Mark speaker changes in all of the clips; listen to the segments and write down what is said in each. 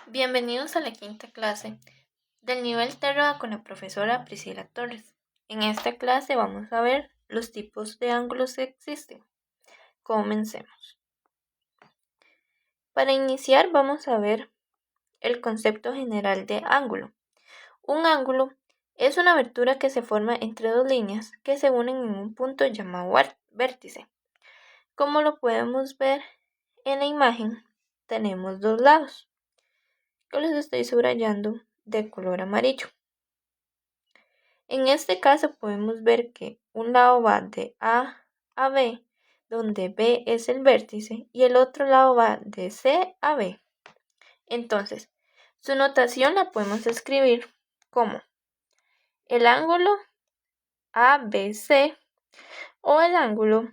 Speaker 1: Bienvenidos a la quinta clase del nivel Terra con la profesora Priscila Torres. En esta clase vamos a ver los tipos de ángulos que existen. Comencemos. Para iniciar vamos a ver el concepto general de ángulo. Un ángulo es una abertura que se forma entre dos líneas que se unen en un punto llamado vértice. Como lo podemos ver en la imagen, tenemos dos lados. Yo les estoy subrayando de color amarillo. En este caso podemos ver que un lado va de A a B, donde B es el vértice, y el otro lado va de C a B. Entonces, su notación la podemos escribir como el ángulo ABC o el ángulo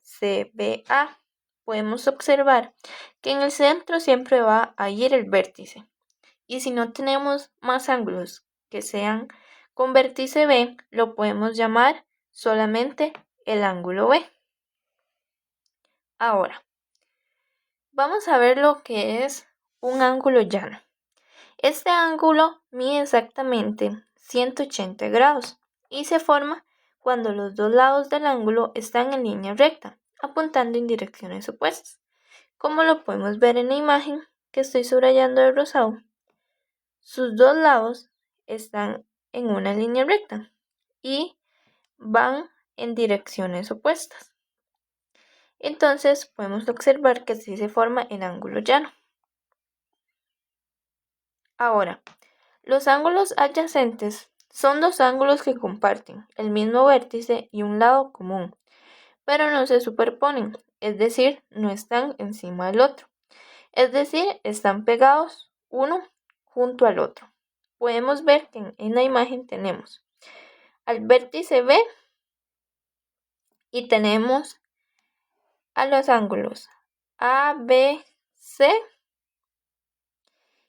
Speaker 1: CBA. Podemos observar que en el centro siempre va a ir el vértice. Y si no tenemos más ángulos que sean con vértice B, lo podemos llamar solamente el ángulo B. Ahora, vamos a ver lo que es un ángulo llano. Este ángulo mide exactamente 180 grados y se forma cuando los dos lados del ángulo están en línea recta, apuntando en direcciones opuestas. Como lo podemos ver en la imagen que estoy subrayando de rosado, sus dos lados están en una línea recta y van en direcciones opuestas. Entonces podemos observar que así se forma el ángulo llano. Ahora, los ángulos adyacentes son dos ángulos que comparten el mismo vértice y un lado común, pero no se superponen, es decir, no están encima del otro. Es decir, están pegados uno junto al otro. Podemos ver que en la imagen tenemos al vértice B y tenemos a los ángulos A, B, C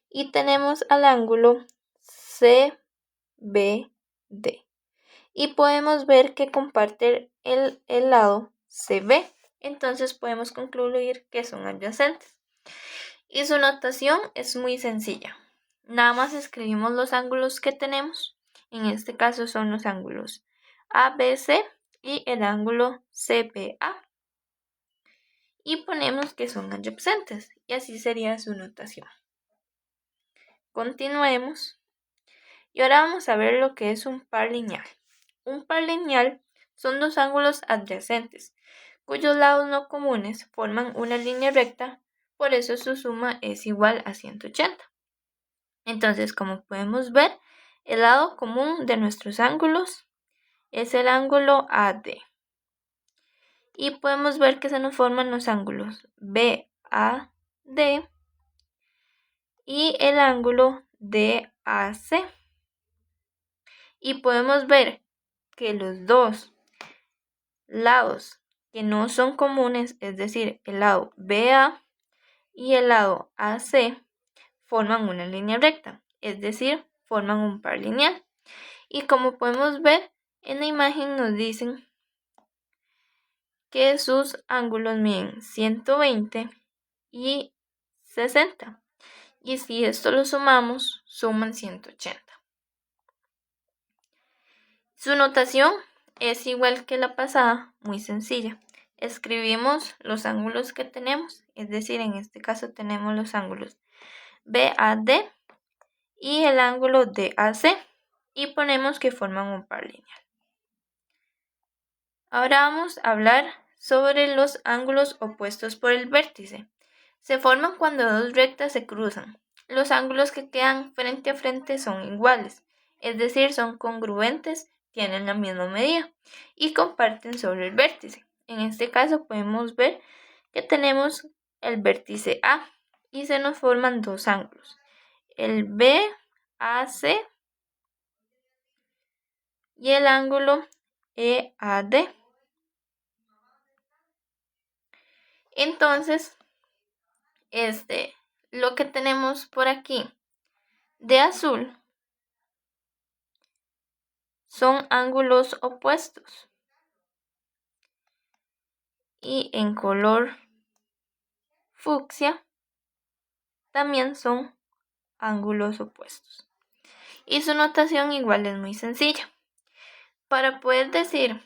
Speaker 1: y tenemos al ángulo C, B, D. Y podemos ver que comparte el lado CB. Entonces podemos concluir que son adyacentes. Y su notación es muy sencilla. Nada más escribimos los ángulos que tenemos. En este caso son los ángulos ABC y el ángulo CBA. Y ponemos que son adyacentes. Y así sería su notación. Continuemos. Y ahora vamos a ver lo que es un par lineal. Un par lineal son dos ángulos adyacentes, cuyos lados no comunes forman una línea recta, por eso su suma es igual a 180. Entonces, como podemos ver, el lado común de nuestros ángulos es el ángulo AD. Y podemos ver que se nos forman los ángulos BAD y el ángulo DAC. Y podemos ver que los dos lados que no son comunes, es decir, el lado BA y el lado AC, forman una línea recta, es decir, forman un par lineal. Y como podemos ver en la imagen nos dicen que sus ángulos miden 120 y 60. Y si esto lo sumamos, suman 180. Su notación es igual que la pasada, muy sencilla. Escribimos los ángulos que tenemos, es decir, en este caso tenemos los ángulos BAD y el ángulo DAC y ponemos que forman un par lineal. Ahora vamos a hablar sobre los ángulos opuestos por el vértice. Se forman cuando dos rectas se cruzan. Los ángulos que quedan frente a frente son iguales, es decir, son congruentes, tienen la misma medida y comparten sobre el vértice. En este caso podemos ver que tenemos el vértice A y se nos forman dos ángulos, el BAC y el ángulo EAD. Entonces, lo que tenemos por aquí de azul son ángulos opuestos. Y en color fucsia también son ángulos opuestos. Y su notación igual es muy sencilla. Para poder decir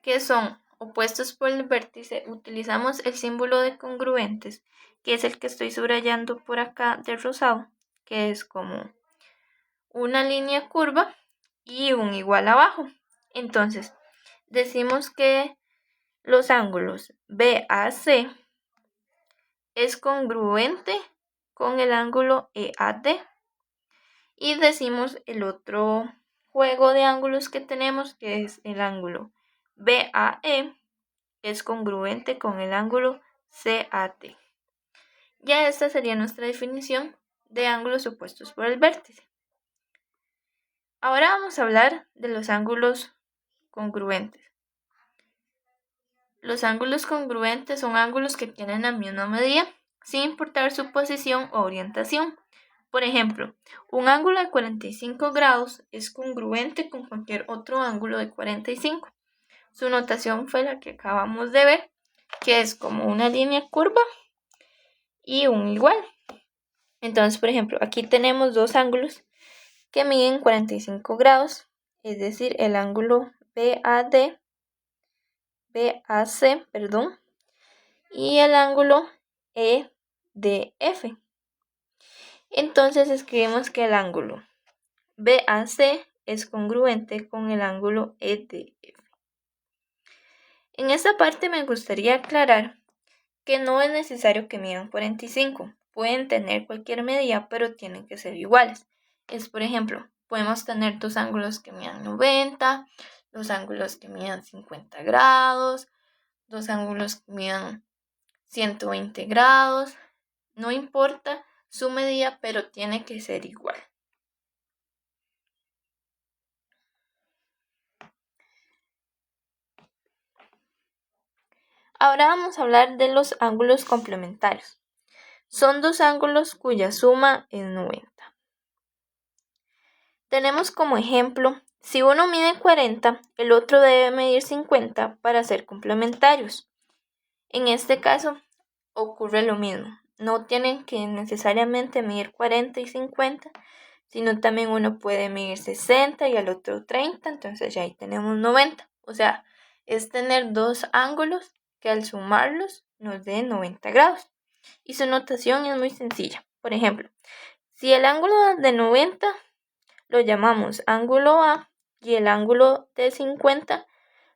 Speaker 1: que son opuestos por el vértice, utilizamos el símbolo de congruentes, que es el que estoy subrayando por acá de rosado, que es como una línea curva y un igual abajo. Entonces, decimos que los ángulos BAC es congruente con el ángulo EAD. Y decimos el otro juego de ángulos que tenemos, que es el ángulo BAE, es congruente con el ángulo CAT. Ya esta sería nuestra definición de ángulos opuestos por el vértice. Ahora vamos a hablar de los ángulos congruentes. Los ángulos congruentes son ángulos que tienen la misma medida, sin importar su posición o orientación. Por ejemplo, un ángulo de 45 grados es congruente con cualquier otro ángulo de 45. Su notación fue la que acabamos de ver, que es como una línea curva y un igual. Entonces, por ejemplo, aquí tenemos dos ángulos que miden 45 grados, es decir, el ángulo BAC, y el ángulo EDF. Entonces escribimos que el ángulo BAC es congruente con el ángulo EDF. En esta parte me gustaría aclarar que no es necesario que midan 45. Pueden tener cualquier medida, pero tienen que ser iguales. Por ejemplo, podemos tener dos ángulos que midan 90, dos ángulos que midan 50 grados, dos ángulos que midan 120 grados. No importa su medida, pero tiene que ser igual. Ahora vamos a hablar de los ángulos complementarios. Son dos ángulos cuya suma es 90. Tenemos como ejemplo, si uno mide 40, el otro debe medir 50 para ser complementarios. En este caso ocurre lo mismo. No tienen que necesariamente medir 40 y 50, sino también uno puede medir 60 y al otro 30, entonces ya ahí tenemos 90. O sea, es tener dos ángulos que al sumarlos nos den 90 grados. Y su notación es muy sencilla. Por ejemplo, si el ángulo de 90 lo llamamos ángulo A y el ángulo de 50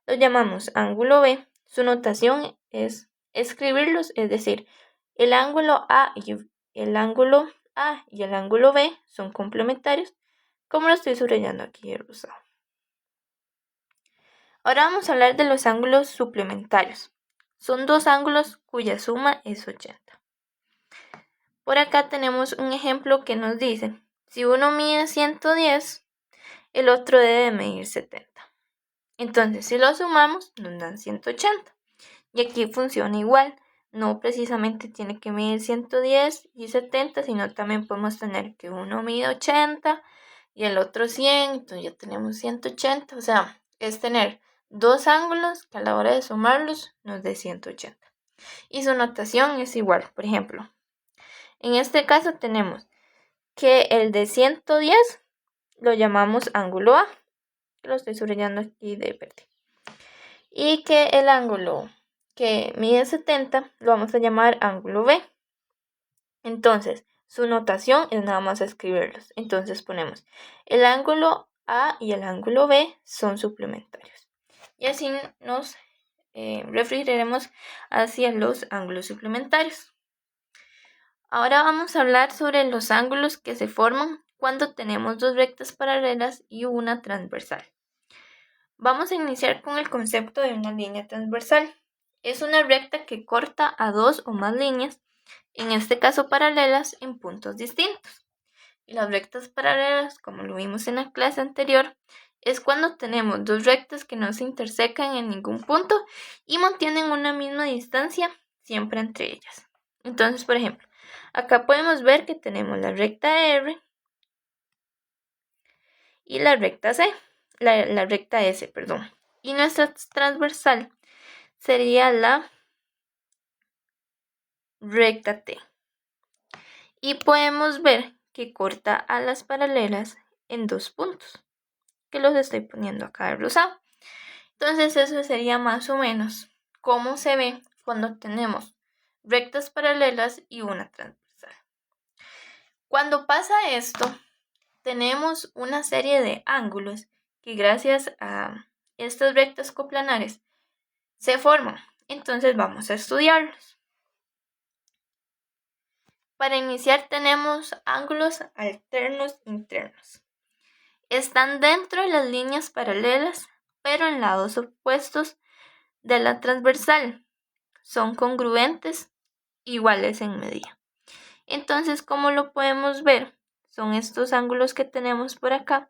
Speaker 1: lo llamamos ángulo B, su notación es escribirlos, es decir, el ángulo A y el ángulo B son complementarios, como lo estoy subrayando aquí en rosado. Ahora vamos a hablar de los ángulos suplementarios. Son dos ángulos cuya suma es 80. Por acá tenemos un ejemplo que nos dice, si uno mide 110, el otro debe medir 70. Entonces, si lo sumamos, nos dan 180. Y aquí funciona igual. No precisamente tiene que medir 110 y 70, sino también podemos tener que uno mide 80 y el otro 100, entonces ya tenemos 180. O sea, es tener dos ángulos que a la hora de sumarlos nos dé 180. Y su notación es igual. Por ejemplo, en este caso tenemos que el de 110 lo llamamos ángulo A. Lo estoy subrayando aquí de verde. Y que el ángulo que mide 70 lo vamos a llamar ángulo B. Entonces, su notación es nada más escribirlos. Entonces ponemos el ángulo A y el ángulo B son suplementarios. Y así nos referiremos hacia los ángulos suplementarios. Ahora vamos a hablar sobre los ángulos que se forman cuando tenemos dos rectas paralelas y una transversal. Vamos a iniciar con el concepto de una línea transversal. Es una recta que corta a dos o más líneas, en este caso paralelas, en puntos distintos. Y las rectas paralelas, como lo vimos en la clase anterior, es cuando tenemos dos rectas que no se intersecan en ningún punto y mantienen una misma distancia siempre entre ellas. Entonces, por ejemplo, acá podemos ver que tenemos la recta R y la recta la recta S, y nuestra transversal sería la recta T. Y podemos ver que corta a las paralelas en 2 puntos, que los estoy poniendo acá de rosado. Entonces eso sería más o menos cómo se ve cuando tenemos rectas paralelas y una transversal. Cuando pasa esto, tenemos una serie de ángulos que gracias a estas rectas coplanares se forman. Entonces vamos a estudiarlos. Para iniciar tenemos ángulos alternos internos. Están dentro de las líneas paralelas, pero en lados opuestos de la transversal. Son congruentes, iguales en medida. Entonces, como lo podemos ver, son estos ángulos que tenemos por acá,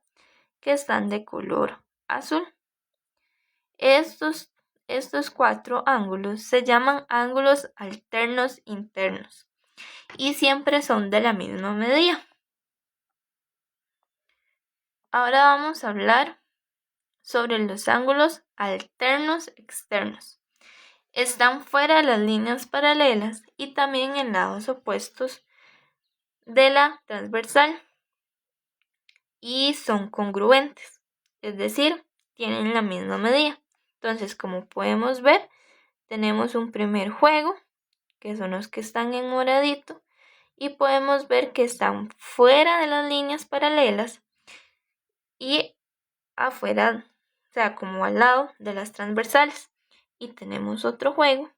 Speaker 1: que están de color azul. Estos 4 ángulos se llaman ángulos alternos internos y siempre son de la misma medida. Ahora vamos a hablar sobre los ángulos alternos externos. Están fuera de las líneas paralelas y también en lados opuestos de la transversal y son congruentes, es decir, tienen la misma medida. Entonces, como podemos ver, tenemos un primer juego, que son los que están en moradito, y podemos ver que están fuera de las líneas paralelas y afuera, o sea, como al lado de las transversales. Y tenemos otro juego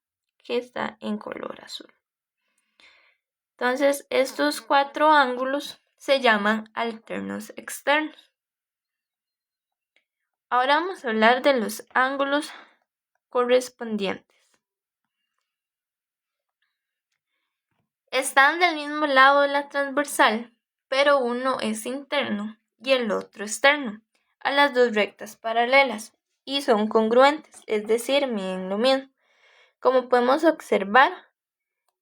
Speaker 1: que está en color azul. Entonces, estos 4 ángulos se llaman alternos externos. Ahora vamos a hablar de los ángulos correspondientes. Están del mismo lado de la transversal, pero uno es interno y el otro externo a las 2 rectas paralelas y son congruentes, es decir, miden lo mismo. Como podemos observar,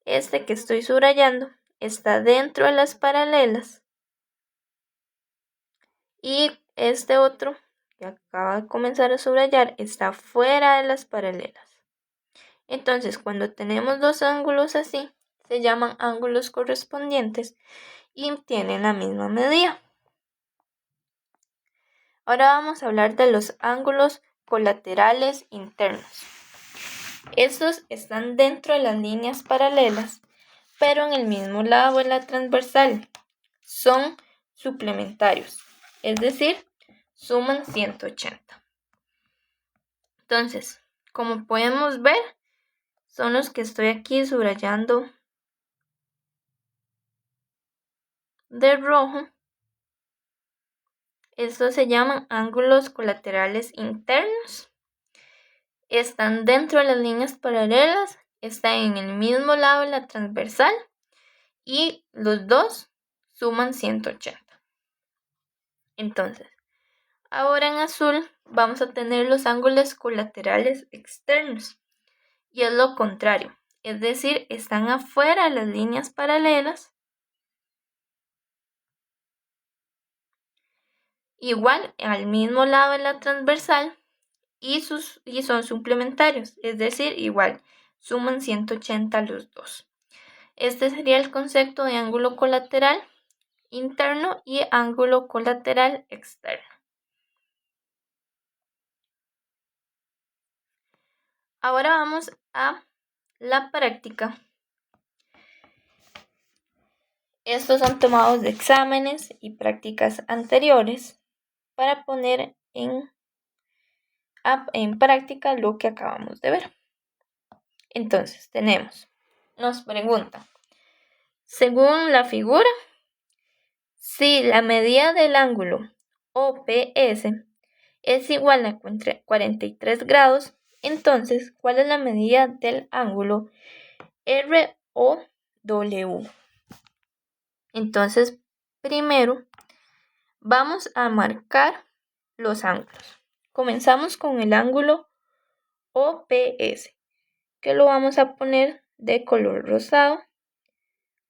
Speaker 1: este que estoy subrayando está dentro de las paralelas y este otro que acaba de comenzar a subrayar está fuera de las paralelas. Entonces, cuando tenemos 2 ángulos así, se llaman ángulos correspondientes y tienen la misma medida. Ahora vamos a hablar de los ángulos colaterales internos. Estos están dentro de las líneas paralelas, pero en el mismo lado de la transversal. Son suplementarios, es decir, suman 180. Entonces, como podemos ver, son los que estoy aquí subrayando de rojo. Estos se llaman ángulos colaterales internos. Están dentro de las líneas paralelas, están en el mismo lado de la transversal y los dos suman 180. Entonces, ahora en azul vamos a tener los ángulos colaterales externos y es lo contrario, es decir, están afuera de las líneas paralelas, igual al mismo lado de la transversal y son suplementarios, es decir, igual suman 180 los dos. Este sería el concepto de ángulo colateral interno y ángulo colateral externo. Ahora vamos a la práctica. Estos son tomados de exámenes y prácticas anteriores para poner en práctica lo que acabamos de ver. Entonces, nos pregunta, según la figura, si la medida del ángulo OPS es igual a 43 grados, entonces, ¿cuál es la medida del ángulo ROW? Entonces, primero vamos a marcar los ángulos. Comenzamos con el ángulo OPS, que lo vamos a poner de color rosado.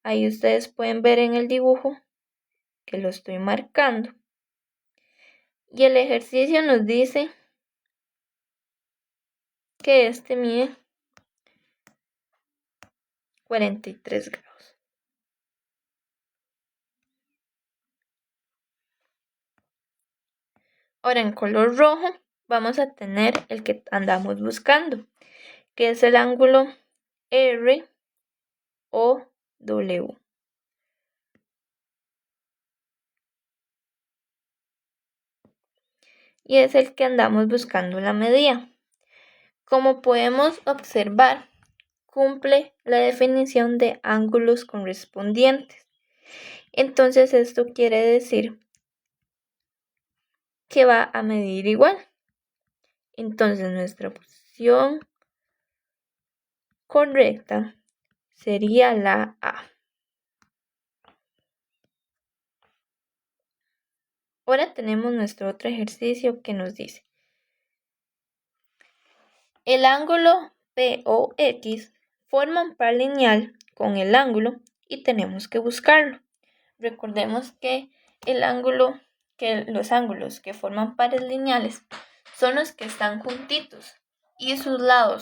Speaker 1: Ahí ustedes pueden ver en el dibujo que lo estoy marcando. Y el ejercicio nos dice que este mide 43 grados. Ahora en color rojo vamos a tener el que andamos buscando, que es el ángulo ROW. Y es el que andamos buscando la medida. Como podemos observar, cumple la definición de ángulos correspondientes. Entonces esto quiere decir que va a medir igual. Entonces nuestra opción correcta sería la A. Ahora tenemos nuestro otro ejercicio que nos dice: el ángulo POX forma un par lineal con el ángulo y tenemos que buscarlo. Recordemos que los ángulos que forman pares lineales son los que están juntitos y sus lados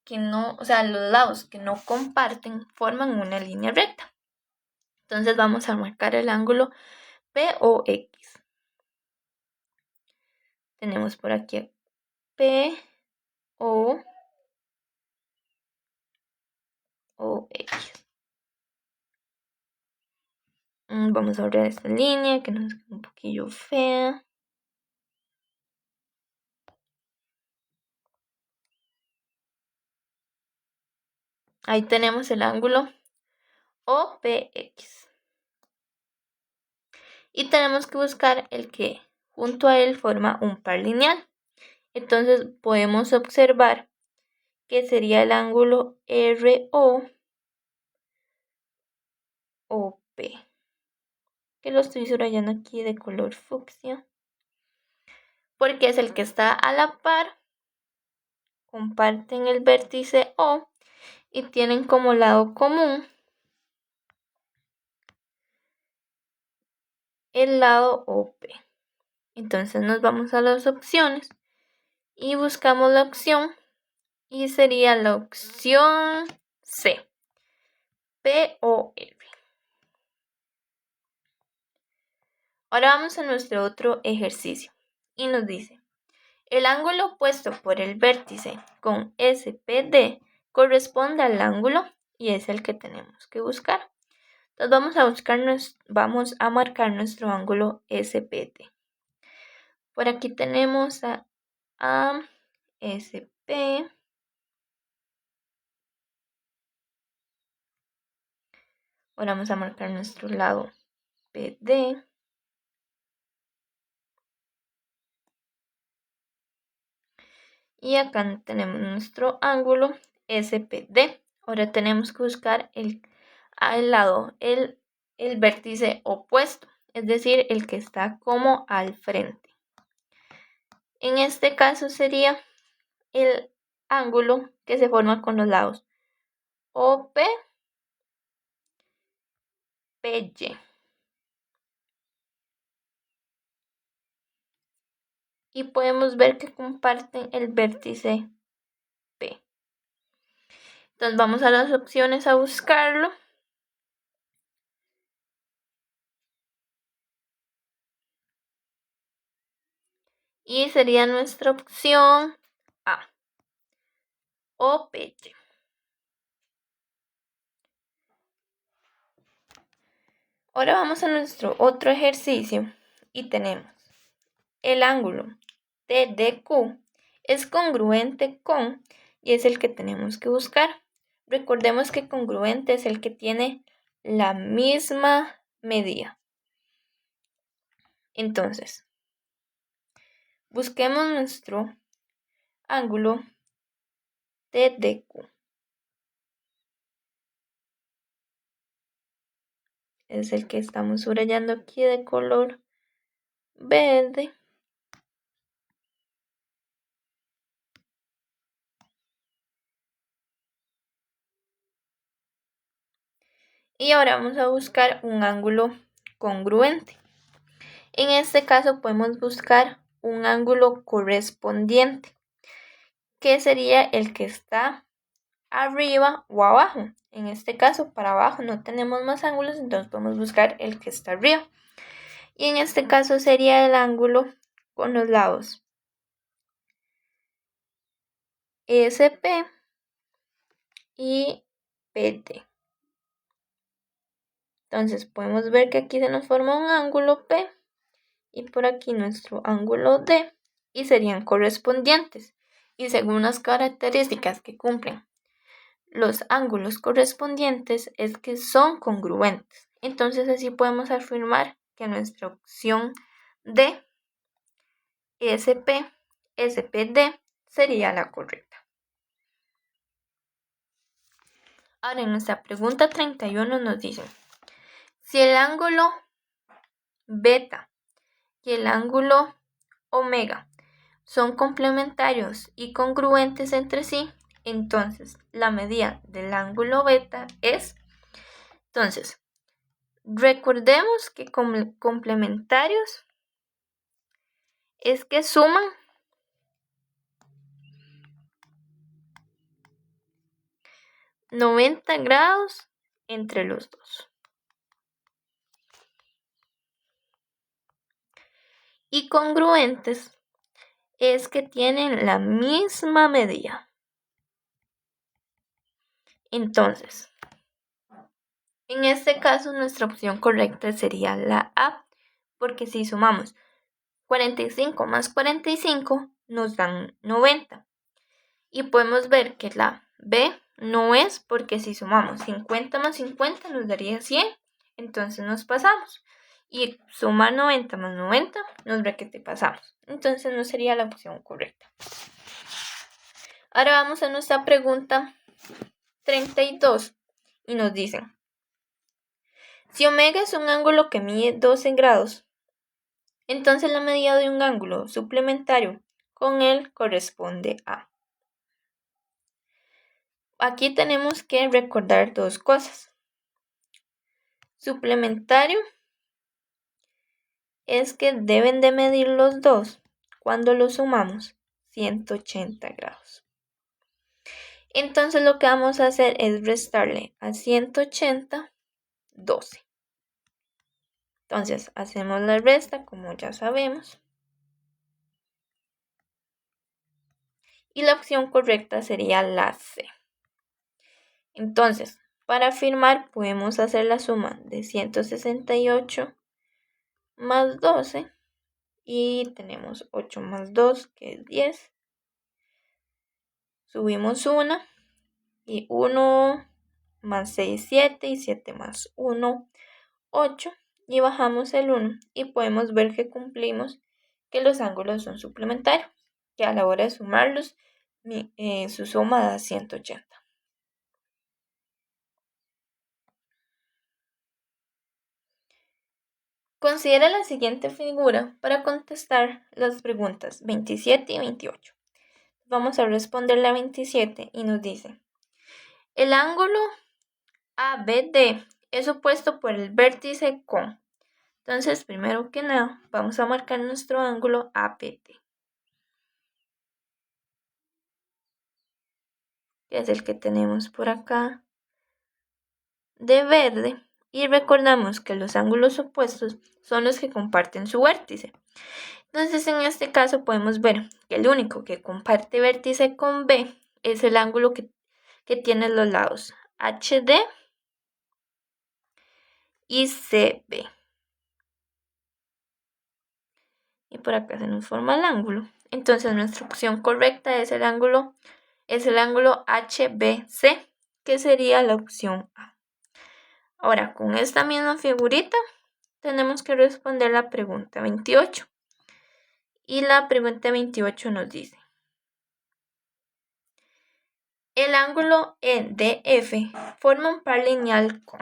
Speaker 1: los lados que no comparten forman una línea recta. Entonces vamos a marcar el ángulo POX. Tenemos por aquí POX. Vamos a borrar esta línea que nos queda un poquillo fea. Ahí tenemos el ángulo OPX. Y tenemos que buscar el que junto a él forma un par lineal. Entonces podemos observar que sería el ángulo ROP, que lo estoy subrayando aquí de color fucsia, porque es el que está a la par, comparten el vértice O y tienen como lado común el lado OP. Entonces nos vamos a las opciones y buscamos la opción y sería la opción C, POR. Ahora vamos a nuestro otro ejercicio y nos dice: el ángulo opuesto por el vértice con SPD corresponde al ángulo y es el que tenemos que buscar. Entonces vamos a marcar nuestro ángulo SPD. Por aquí tenemos a ASP. Ahora vamos a marcar nuestro lado PD. Y acá tenemos nuestro ángulo SPD. Ahora tenemos que buscar el vértice opuesto, es decir, el que está como al frente. En este caso sería el ángulo que se forma con los lados OP, PY. Y podemos ver que comparten el vértice P. Entonces vamos a las opciones a buscarlo. Y sería nuestra opción A, OPY. Ahora vamos a nuestro otro ejercicio y tenemos el ángulo TDQ es congruente con y es el que tenemos que buscar. Recordemos que congruente es el que tiene la misma medida. Entonces, busquemos nuestro ángulo TDQ. Es el que estamos subrayando aquí de color verde. Y ahora vamos a buscar un ángulo congruente. En este caso podemos buscar un ángulo correspondiente, que sería el que está arriba o abajo. En este caso, para abajo no tenemos más ángulos, entonces podemos buscar el que está arriba. Y en este caso sería el ángulo con los lados SP y PT. Entonces podemos ver que aquí se nos forma un ángulo P y por aquí nuestro ángulo D y serían correspondientes. Y según las características que cumplen los ángulos correspondientes es que son congruentes. Entonces así podemos afirmar que nuestra opción D, SP, SPD sería la correcta. Ahora en nuestra pregunta 31 nos dicen, si el ángulo beta y el ángulo omega son complementarios y congruentes entre sí, entonces la medida del ángulo beta es, entonces, recordemos que complementarios es que suman 90 grados entre los dos. Y congruentes es que tienen la misma medida. Entonces, en este caso nuestra opción correcta sería la A, porque si sumamos 45 más 45 nos dan 90. Y podemos ver que la B no es, porque si sumamos 50 más 50 nos daría 100, entonces nos pasamos. Y sumar 90 más 90 nos ve que te pasamos. Entonces no sería la opción correcta. Ahora vamos a nuestra pregunta 32 y nos dicen, si omega es un ángulo que mide 12 grados, entonces la medida de un ángulo suplementario con él corresponde a. Aquí tenemos que recordar dos cosas. Suplementario es que deben de medir los dos cuando los sumamos 180 grados. Entonces lo que vamos a hacer es restarle a 180 12. Entonces hacemos la resta como ya sabemos. Y la opción correcta sería la C. Entonces, para afirmar podemos hacer la suma de 168 más 12 y tenemos 8 más 2 que es 10. Subimos 1 y 1 más 6, 7 y 7 más 1, 8 y bajamos el 1 y podemos ver que cumplimos que los ángulos son suplementarios, que a la hora de sumarlos su suma da 180. Considera la siguiente figura para contestar las preguntas 27 y 28. Vamos a responder la 27 y nos dice, el ángulo ABD es opuesto por el vértice con. Entonces, primero que nada, vamos a marcar nuestro ángulo APT, que es el que tenemos por acá de verde. Y recordamos que los ángulos opuestos son los que comparten su vértice. Entonces, en este caso podemos ver que el único que comparte vértice con B es el ángulo que tiene los lados HD y CB. Y por acá se nos forma el ángulo. Entonces, nuestra opción correcta es el ángulo HBC, que sería la opción A. Ahora, con esta misma figurita, tenemos que responder la pregunta 28. Y la pregunta 28 nos dice, el ángulo EDF forma un par lineal con.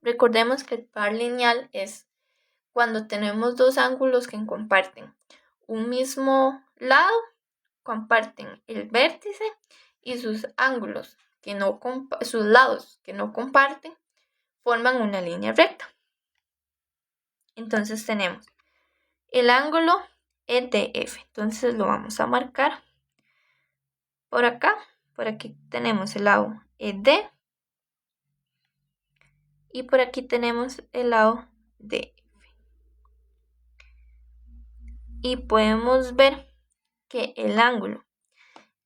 Speaker 1: Recordemos que el par lineal es cuando tenemos dos ángulos que comparten un mismo lado, comparten el vértice y sus ángulos sus lados que no comparten forman una línea recta. Entonces tenemos el ángulo EDF. Entonces lo vamos a marcar por acá. Por aquí tenemos el lado ED y por aquí tenemos el lado DF. y podemos ver que el ángulo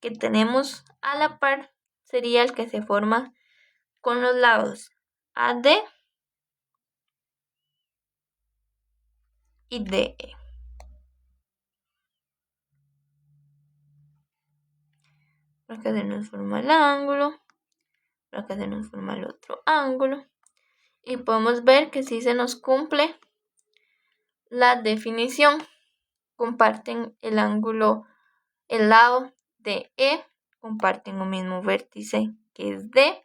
Speaker 1: que tenemos a la par sería el que se forma con los lados AD y DE. Acá se nos forma el ángulo, acá se nos forma el otro ángulo y podemos ver que sí se nos cumple la definición. Comparten el ángulo, el lado de E, comparten un mismo vértice que es D,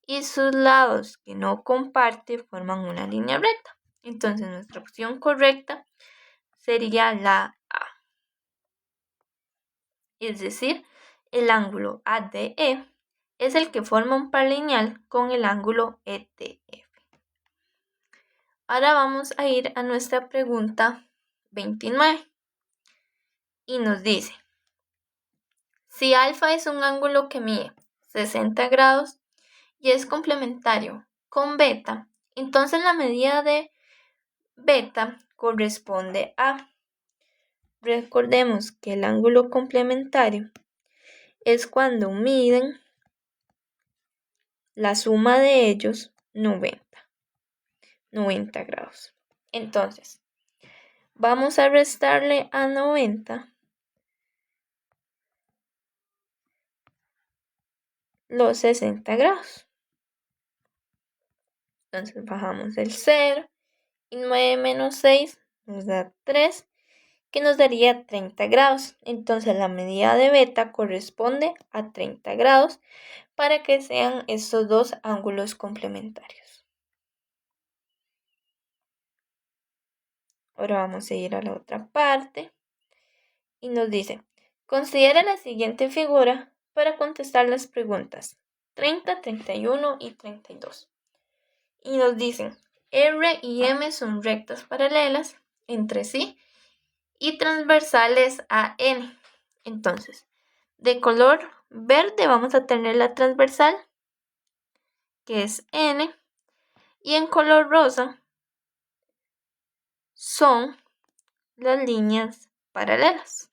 Speaker 1: y sus lados que no comparten forman una línea recta. Entonces nuestra opción correcta sería la A. Es decir, el ángulo ADE es el que forma un par lineal con el ángulo ETF. Ahora vamos a ir a nuestra pregunta 29 y nos dice: si alfa es un ángulo que mide 60 grados y es complementario con beta, entonces la medida de beta corresponde a... Recordemos que el ángulo complementario es cuando miden la suma de ellos 90 grados. Entonces, vamos a restarle a 90 los 60 grados. Entonces bajamos el 0 y 9 menos 6 nos da 3, que nos daría 30 grados. Entonces la medida de beta corresponde a 30 grados para que sean estos dos ángulos complementarios. Ahora vamos a ir a la otra parte y nos dice: considera la siguiente figura para contestar las preguntas 30, 31 y 32. Y nos dicen: R y M son rectas paralelas entre sí y transversales a N. Entonces, de color verde vamos a tener la transversal, que es N, y en color rosa son las líneas paralelas.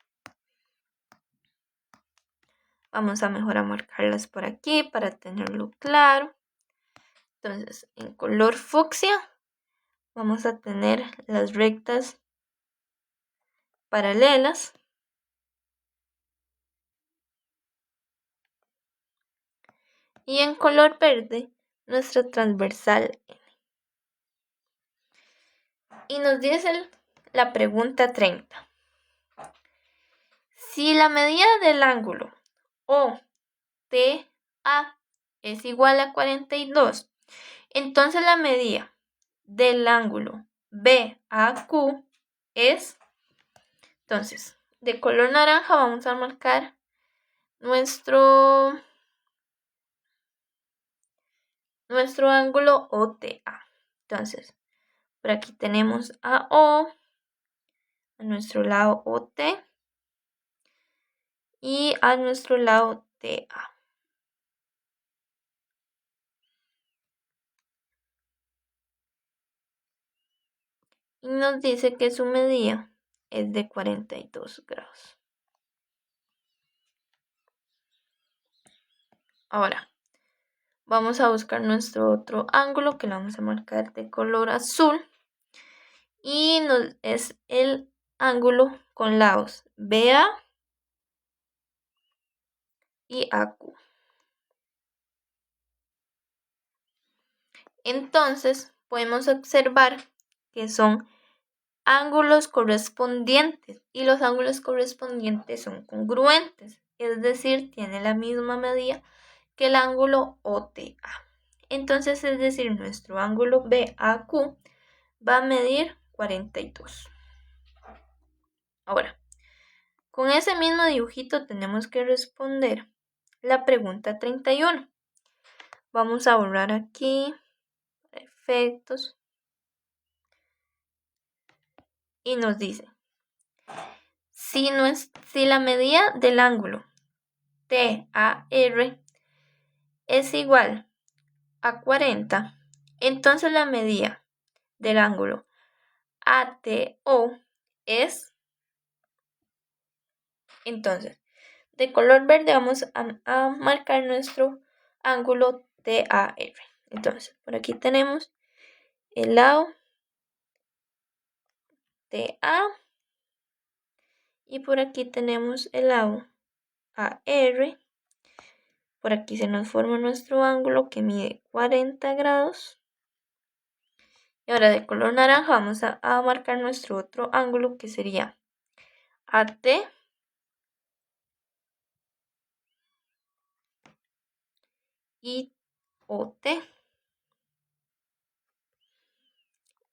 Speaker 1: Vamos a mejor a marcarlas por aquí para tenerlo claro. Entonces, en color fucsia vamos a tener las rectas paralelas. Y en color verde, nuestra transversal N. Y nos dice la pregunta 30. Si la medida del ángulo OTA es igual a 42, entonces la medida del ángulo BAQ es... Entonces, de color naranja vamos a marcar nuestro ángulo OTA. Entonces, por aquí tenemos a O, a nuestro lado OT y a nuestro lado TA. Y nos dice que su medida es de 42 grados. Ahora, vamos a buscar nuestro otro ángulo que lo vamos a marcar de color azul. Y es el ángulo con lados BA y AQ. Entonces, podemos observar que son ángulos correspondientes y los ángulos correspondientes son congruentes, es decir, tienen la misma medida que el ángulo OTA. Entonces, es decir, nuestro ángulo BAQ va a medir 42. Ahora, con ese mismo dibujito tenemos que responder la pregunta 31. Vamos a borrar aquí efectos y nos dice: si la medida del ángulo TAR es igual a 40, entonces la medida del ángulo ATO es Entonces, de color verde vamos a marcar nuestro ángulo TAR. Entonces, por aquí tenemos el lado TA y por aquí tenemos el lado AR. Por aquí se nos forma nuestro ángulo que mide 40 grados. Y ahora de color naranja vamos a marcar nuestro otro ángulo que sería AT y OT.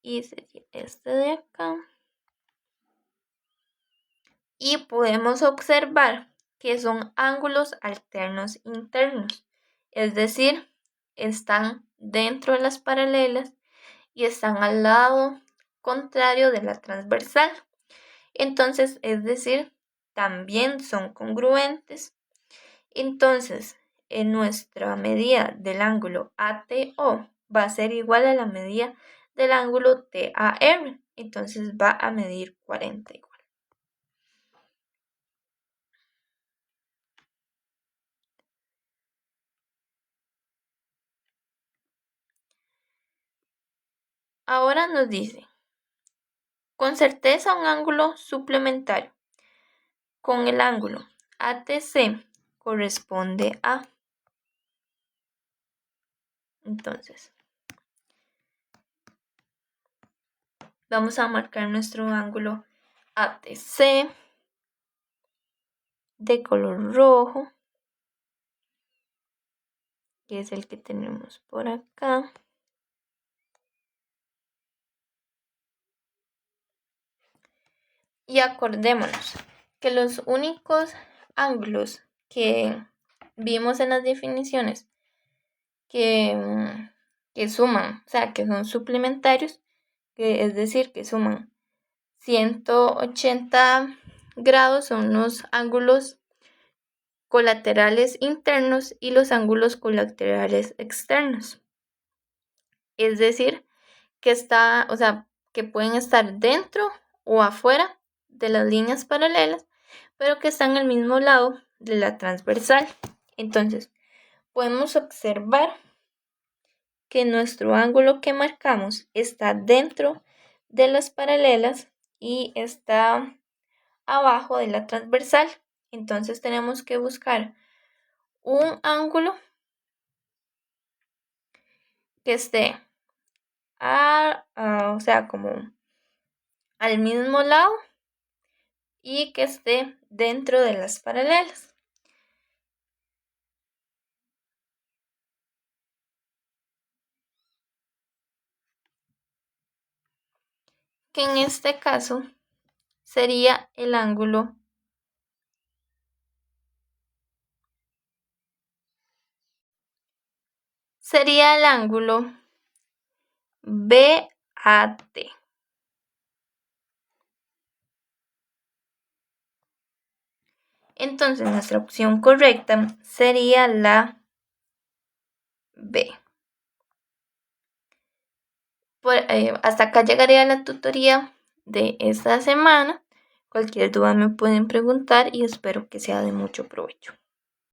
Speaker 1: Y sería este de acá. Y podemos observar que son ángulos alternos internos, es decir, están dentro de las paralelas y están al lado contrario de la transversal. Entonces, es decir, también son congruentes. Entonces, en nuestra medida del ángulo ATO va a ser igual a la medida del ángulo TAR. Entonces va a medir 40 igual. Ahora nos dice, con certeza un ángulo suplementario con el ángulo ATC corresponde a. Entonces, vamos a marcar nuestro ángulo ATC de color rojo, que es el que tenemos por acá. Y acordémonos que los únicos ángulos que vimos en las definiciones que suman, o sea, que son suplementarios, que es decir, que suman 180 grados, son los ángulos colaterales internos y los ángulos colaterales externos. Es decir, que pueden estar dentro o afuera de las líneas paralelas, pero que están al mismo lado de la transversal. Entonces, podemos observar que nuestro ángulo que marcamos está dentro de las paralelas y está abajo de la transversal. Entonces tenemos que buscar un ángulo que esté o sea, como al mismo lado y que esté dentro de las paralelas. Que en este caso sería el ángulo BAT. Entonces nuestra opción correcta sería la B. Hasta acá llegaría la tutoría de esta semana. Cualquier duda me pueden preguntar y espero que sea de mucho provecho.